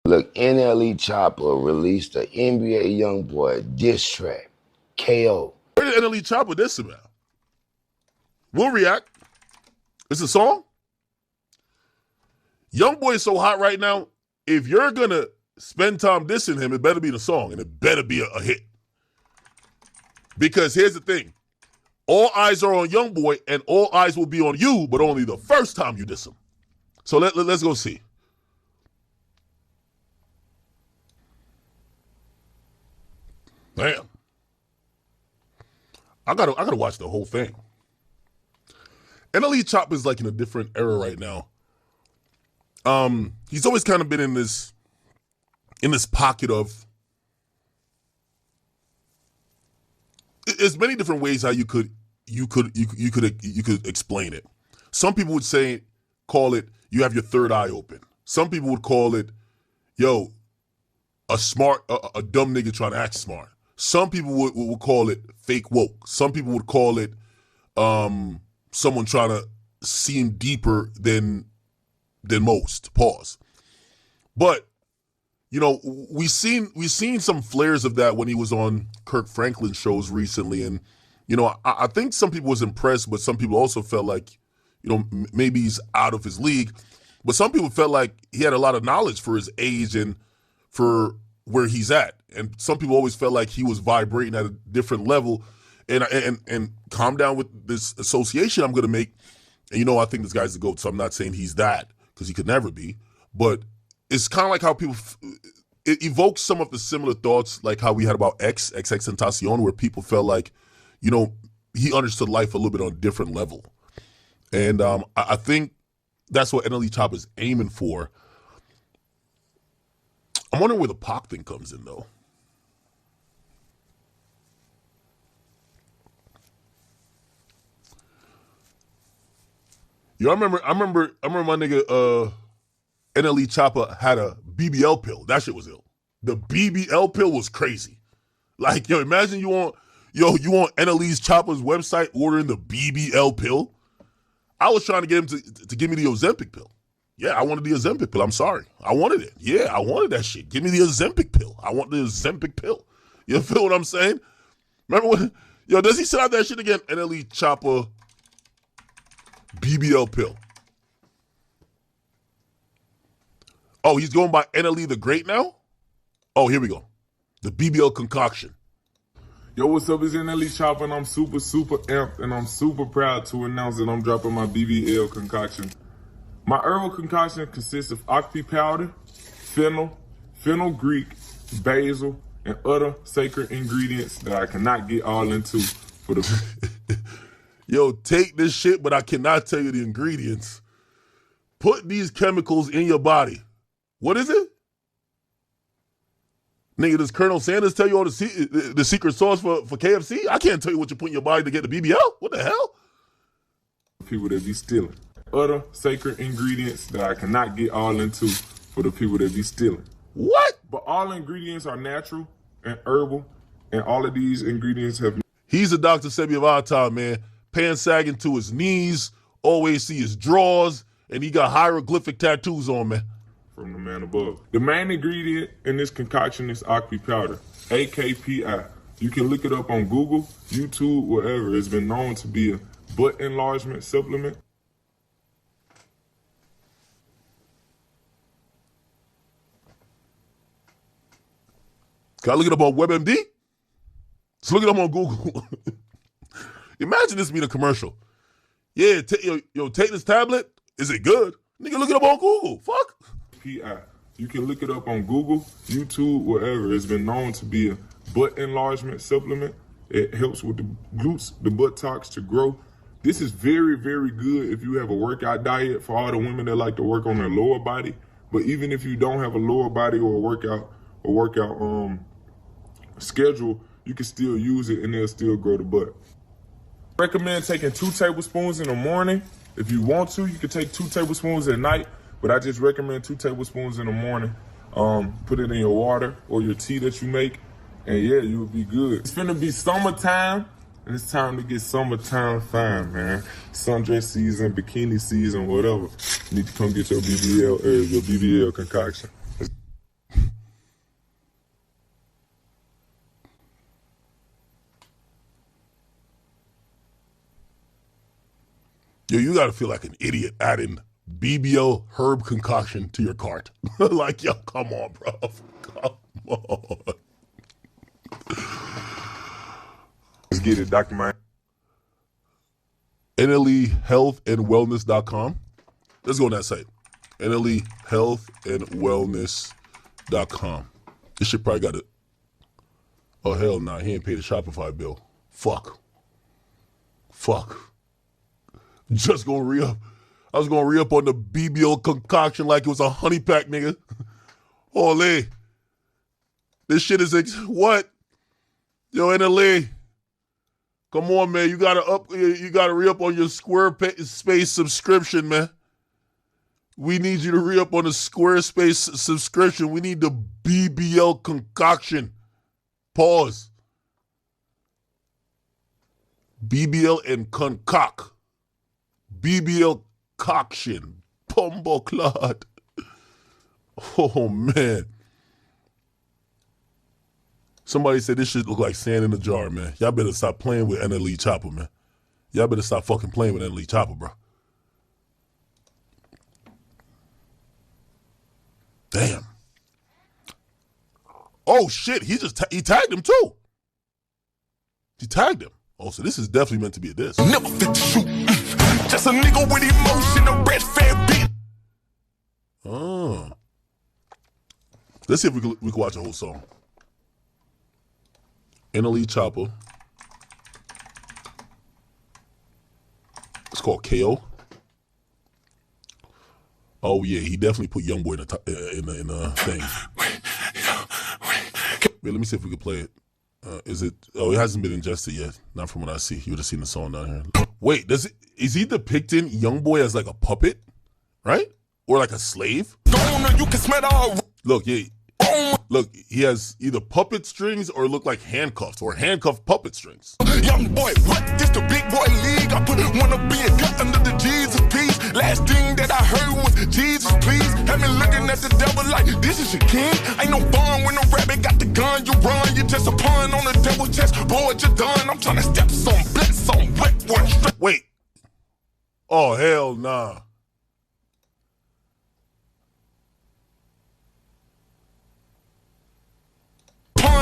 Look, NLE Choppa released the NBA YoungBoy diss track, KO. Where did NLE Choppa diss about? We'll react. It's a song. YoungBoy is so hot right now. If you're gonna spend time dissing him, it better be the song and it better be a hit. Because here's the thing. All eyes are on YoungBoy and all eyes will be on you, but only the first time you diss him. So let's go see. Damn. I gotta watch the whole thing. NLE Choppa is like in a different era right now. He's always kind of been in this pocket of. There's many different ways how you could explain it. Some people would call it, you have your third eye open. Some people would call it, yo, a dumb nigga trying to act smart. Some people would call it fake woke. Some people would call it someone trying to seem deeper than most. Pause. But you know, we've seen some flares of that when he was on Kirk Franklin shows recently, and you know, I think some people was impressed, but some people also felt like, you know, maybe he's out of his league. But some people felt like he had a lot of knowledge for his age and for where he's at. And some people always felt like he was vibrating at a different level. And calm down with this association I'm going to make. And, you know, I think this guy's the GOAT, so I'm not saying he's that, because he could never be. But it's kind of like how people, it evokes some of the similar thoughts like how we had about XXXTentacion, where people felt like, you know, he understood life a little bit on a different level. And I think that's what NLE Choppa is aiming for. I'm wondering where the Pac thing comes in, though. Yo, I remember my nigga NLE Choppa had a BBL pill. That shit was ill. The BBL pill was crazy. Like, yo, imagine you on NLE's Choppa's website ordering the BBL pill. I was trying to get him to give me the Ozempic pill. Yeah, I wanted the Ozempic pill. I'm sorry. I wanted it. Yeah, I wanted that shit. Give me the Ozempic pill. I want the Ozempic pill. You feel what I'm saying? Remember when, yo, does he send out that shit again? NLE Choppa BBL pill. Oh, he's going by NLE the Great now? Oh, here we go. The BBL concoction. Yo, what's up? It's NLE Choppa, and I'm super amped, and I'm super proud to announce that I'm dropping my BBL concoction. My herbal concoction consists of okpi powder, fennel, basil, and other sacred ingredients that I cannot get all into for the... Yo, take this shit, but I cannot tell you the ingredients. Put these chemicals in your body. What is it? Nigga, does Colonel Sanders tell you all the secret sauce for KFC? I can't tell you what you put in your body to get the BBL. What the hell? People that be stealing. Other sacred ingredients that I cannot get all into for the people that be stealing. What? But all ingredients are natural and herbal, and all of these ingredients have... He's a Dr. Sebi of our time, man. Pants sagging to his knees, always see his drawers, and he got hieroglyphic tattoos on, man. From the man above. The main ingredient in this concoction is okpi powder, AKPI. You can look it up on Google, YouTube, wherever. It's been known to be a butt enlargement supplement. Can I look it up on WebMD? Let's look it up on Google. Imagine this being a commercial. Yeah, take this tablet. Is it good? Nigga, look it up on Google. Fuck. PI. You can look it up on Google, YouTube, wherever. It's been known to be a butt enlargement supplement. It helps with the glutes, the buttocks to grow. This is very good if you have a workout diet for all the women that like to work on their lower body. But even if you don't have a lower body or a workout schedule, you can still use it and it'll still grow the butt. Recommend taking 2 tablespoons in the morning. If you want to, you can take 2 tablespoons at night, but I just recommend 2 tablespoons in the morning. Put it in your water or your tea that you make, and yeah, you'll be good. It's finna be summertime, and it's time to get summertime fine, man. Sundress season, bikini season, whatever. You need to come get your BBL concoction. Yo, you gotta feel like an idiot adding BBL herb concoction to your cart. Like, yo, come on, bro. Come on. Let's get it, Dr. Mike. NLEhealthandwellness.com. Let's go on that site. NLEhealthandwellness.com. This shit probably got it. Oh, hell nah. He ain't paid a Shopify bill. Fuck. Just gonna re-up. I was gonna re-up on the BBL concoction like it was a honey pack, nigga. Ole. This shit is what? Yo, NLE. Come on, man. You gotta re-up on your Squarespace subscription, man. We need you to re-up on the Squarespace subscription. We need the BBL concoction. Pause. BBL and concoct. BBL coction. Pumbo clot. Oh, man. Somebody said this shit look like sand in a jar, man. Y'all better stop playing with NLE Choppa, man. Y'all better stop fucking playing with NLE Choppa, bro. Damn. Oh, shit. He tagged him, too. He tagged him. Oh, so this is definitely meant to be a diss. Never fit to shoot. Just a nigga with emotion, a red fair beat. Oh. Let's see if we can watch the whole song. NLE Choppa. It's called KO. Oh yeah, he definitely put YoungBoy in the thing. Wait, let me see if we can play it. Is it? Oh, it hasn't been ingested yet. Not from what I see. You would have seen the song down here. Wait, is he depicting YoungBoy as like a puppet, right? Or like a slave? You can smell all. Look, yeah. Look, he has either puppet strings or look like handcuffs or handcuffed puppet strings. Young boy, what? This the big boy league. I wanna be a gut under the Jesus peace. Last thing that I heard was Jesus, please. Had me looking at the devil like this is your king. Ain't no fun when a rabbit got the gun. You run, you just a pun on the devil's chest. Boy, you're done. I'm trying to step some blitz on wet one straight. Wait. Oh hell nah.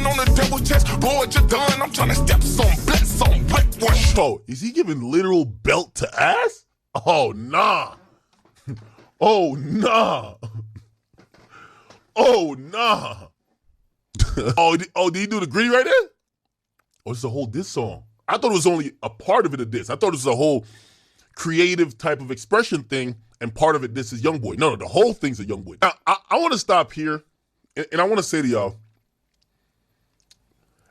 On the devil's chest, boy, you're done. I'm trying to step some blitz on wet one. Oh, is he giving literal belt to ass? Oh nah. Oh nah. Oh nah. Oh, did he do the gritty right there? Oh, it's a whole diss song. I thought it was only a part of it a diss. I thought it was a whole creative type of expression thing, and part of it this is YoungBoy. No, the whole thing's a YoungBoy. Now, I want to stop here, and I want to say to y'all,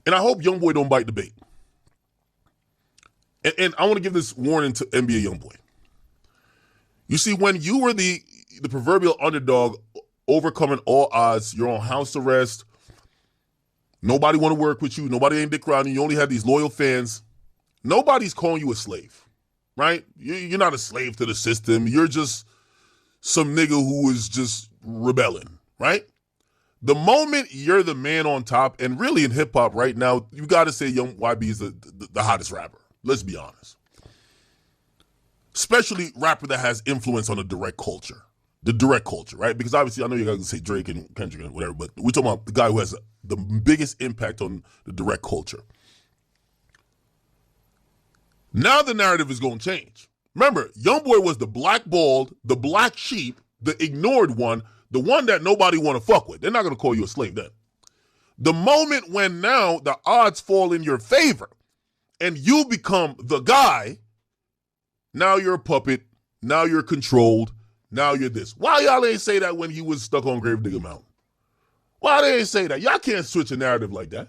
and I hope YoungBoy don't bite the bait. And I want to give this warning to NBA YoungBoy. You see, when you were the proverbial underdog, overcoming all odds, you're on house arrest, nobody want to work with you, nobody ain't dick around you, you only have these loyal fans, nobody's calling you a slave, right? You're not a slave to the system. You're just some nigga who is just rebelling, right? The moment you're the man on top, and really in hip hop right now, you got to say Young YB is the hottest rapper. Let's be honest. Especially rapper that has influence on the direct culture. The direct culture, right? Because obviously I know you're going to say Drake and Kendrick and whatever, but we're talking about the guy who has the biggest impact on the direct culture. Now the narrative is going to change. Remember, YoungBoy was the blackballed, the black sheep, the ignored one, the one that nobody want to fuck with. They're not going to call you a slave then. The moment when now the odds fall in your favor and you become the guy, now you're a puppet, now you're controlled, now you're this. Why y'all ain't say that when he was stuck on Gravedigger Mountain? Why they ain't say that? Y'all can't switch a narrative like that.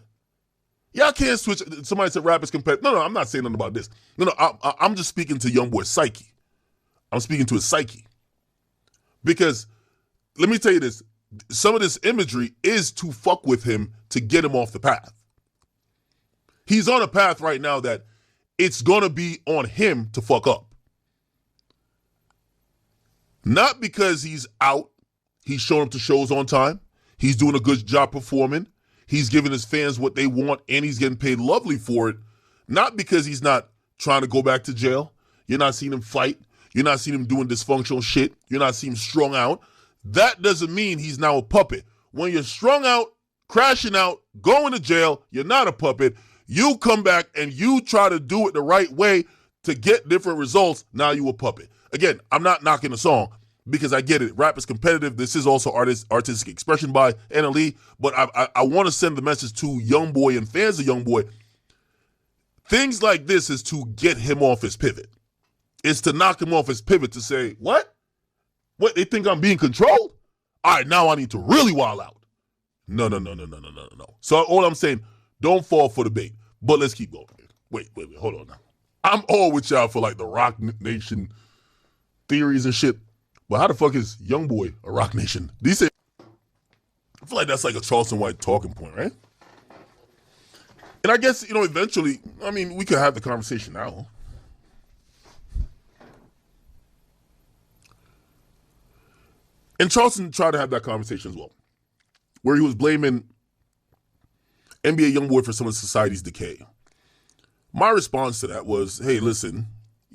Y'all can't switch. Somebody said rap is competitive. No, I'm not saying nothing about this. No, I'm just speaking to YoungBoy's psyche. I'm speaking to his psyche. Because let me tell you this, some of this imagery is to fuck with him to get him off the path. He's on a path right now that it's going to be on him to fuck up. Not because he's out, he's showing up to shows on time, he's doing a good job performing, he's giving his fans what they want, and he's getting paid lovely for it. Not because he's not trying to go back to jail. You're not seeing him fight. You're not seeing him doing dysfunctional shit. You're not seeing him strung out. That doesn't mean he's now a puppet. When you're strung out, crashing out, going to jail, you're not a puppet. You come back and you try to do it the right way to get different results. Now you a puppet. Again, I'm not knocking the song because I get it. Rap is competitive. This is also artistic expression by NLE. But I want to send the message to YoungBoy and fans of YoungBoy. Things like this is to get him off his pivot. It's to knock him off his pivot to say, what? What, they think I'm being controlled? All right, now I need to really wild out. No. So all I'm saying, don't fall for the bait. But let's keep going. Wait, hold on now. I'm all with y'all for like the Rock Nation theories and shit. But how the fuck is YoungBoy a Rock Nation? I feel like that's like a Charleston White talking point, right? And I guess, eventually, we could have the conversation now. And Charleston tried to have that conversation as well, where he was blaming NBA YoungBoy for some of society's decay. My response to that was, hey, listen,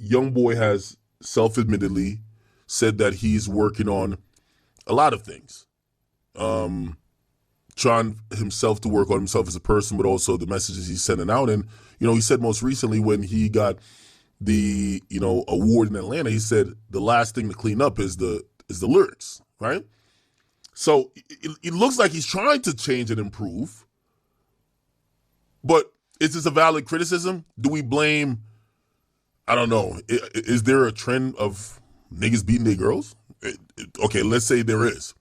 YoungBoy has self-admittedly said that he's working on a lot of things. Trying himself to work on himself as a person, but also the messages he's sending out. And, he said most recently when he got the, award in Atlanta, he said the last thing to clean up is the lyrics, right? So it looks like he's trying to change and improve. But is this a valid criticism? Do we blame, I don't know, is there a trend of niggas beating their girls? Okay, let's say there is.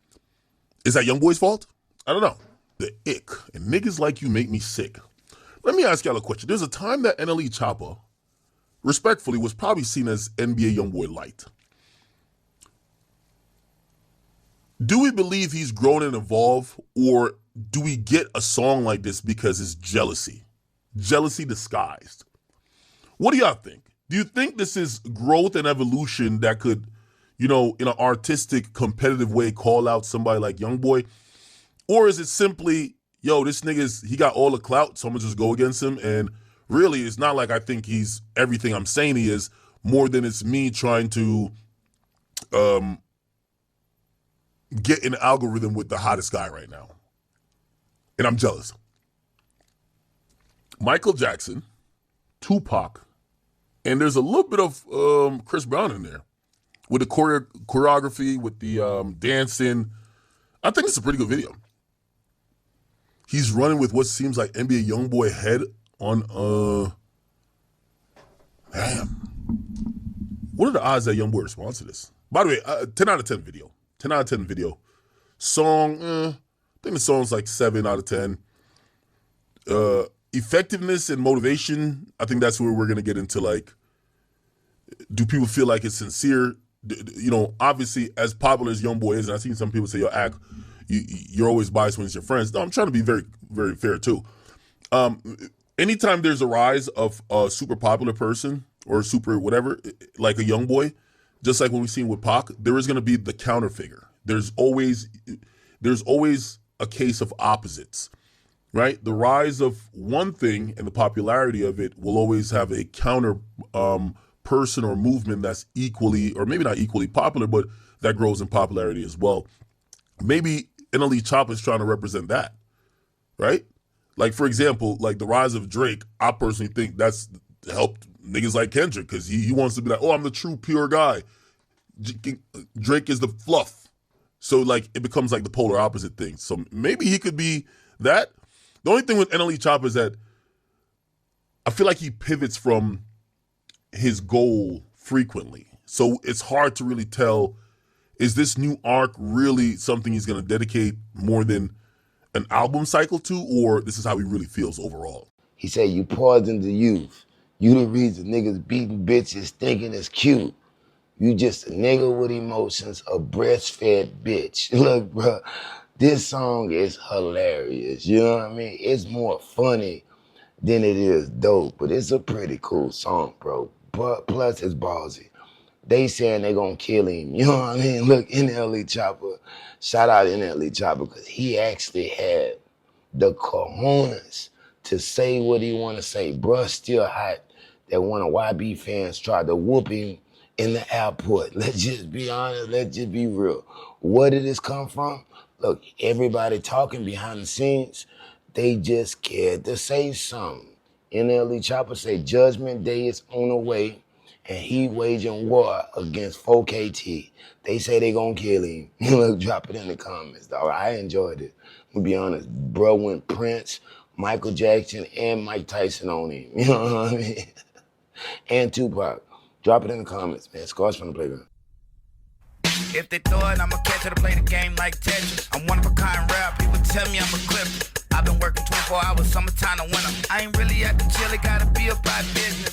Is that YoungBoy's fault? I don't know. The ick. And niggas like you make me sick. Let me ask y'all a question. There's a time that NLE Choppa, respectfully, was probably seen as NBA YoungBoy light. Do we believe he's grown and evolved, or do we get a song like this because it's jealousy? Jealousy disguised. What do y'all think? Do you think this is growth and evolution that could, in an artistic, competitive way, call out somebody like YoungBoy? Or is it simply, this nigga's, he got all the clout, so I'm gonna just go against him? And really, it's not like I think he's everything I'm saying he is, more than it's me trying to get in the algorithm with the hottest guy right now. And I'm jealous. Michael Jackson, Tupac, and there's a little bit of Chris Brown in there with the choreography, with the dancing. I think it's a pretty good video. He's running with what seems like NBA YoungBoy head on, damn. What are the odds that YoungBoy responds to this? By the way, 10 out of 10 video. 10 out of 10 video. Song, I think the song's like 7 out of 10. Effectiveness and motivation, I think that's where we're going to get into, like, do people feel like it's sincere? Obviously, as popular as YoungBoy is, and I've seen some people say, you're always biased when it's your friends. No, I'm trying to be very, very fair too. Anytime there's a rise of a super popular person or super whatever, like a YoungBoy, just like when we've seen with Pac, there is going to be the counter figure. There's always a case of opposites, right? The rise of one thing and the popularity of it will always have a counter person or movement that's equally, or maybe not equally popular, but that grows in popularity as well. Maybe NLE Choppa is trying to represent that, right? Like, for example, like the rise of Drake, I personally think that's helped niggas like Kendrick, because he wants to be like, I'm the true pure guy. Drake is the fluff. So, like, it becomes like the polar opposite thing. So maybe he could be that. The only thing with NLE Choppa is that I feel like he pivots from his goal frequently. So it's hard to really tell, is this new arc really something he's going to dedicate more than an album cycle to, or this is how he really feels overall? He said, you poisoned the youth. You the reason niggas beating bitches thinking it's cute. You just a nigga with emotions, a breastfed bitch. Look, bro, this song is hilarious. You know what I mean? It's more funny than it is dope, but it's a pretty cool song, bro. But plus it's ballsy. They saying they gonna kill him. You know what I mean? Look, NLE Choppa, shout out NLE Choppa, because he actually had the cojones to say what he want to say. Bruh still hot that one of YB fans tried to whoop him in the airport. Let's just be honest. Let's just be real. Where did this come from? Look, everybody talking behind the scenes, they just scared to say something. NLE Choppa say Judgment Day is on the way and he waging war against 4KT. They say they gonna kill him. Look, drop it in the comments, dog. I enjoyed it. To be honest, bro went Prince, Michael Jackson, and Mike Tyson on him. You know what I mean? And Tupac. Drop it in the comments, man. Scars from the playground. If they throw it, I'ma catch it to play the game like Tetris. I'm one of a kind rap, people tell me I'm a clip. I've been working 24 hours, summertime to winter. I ain't really at the chill, it gotta be about business.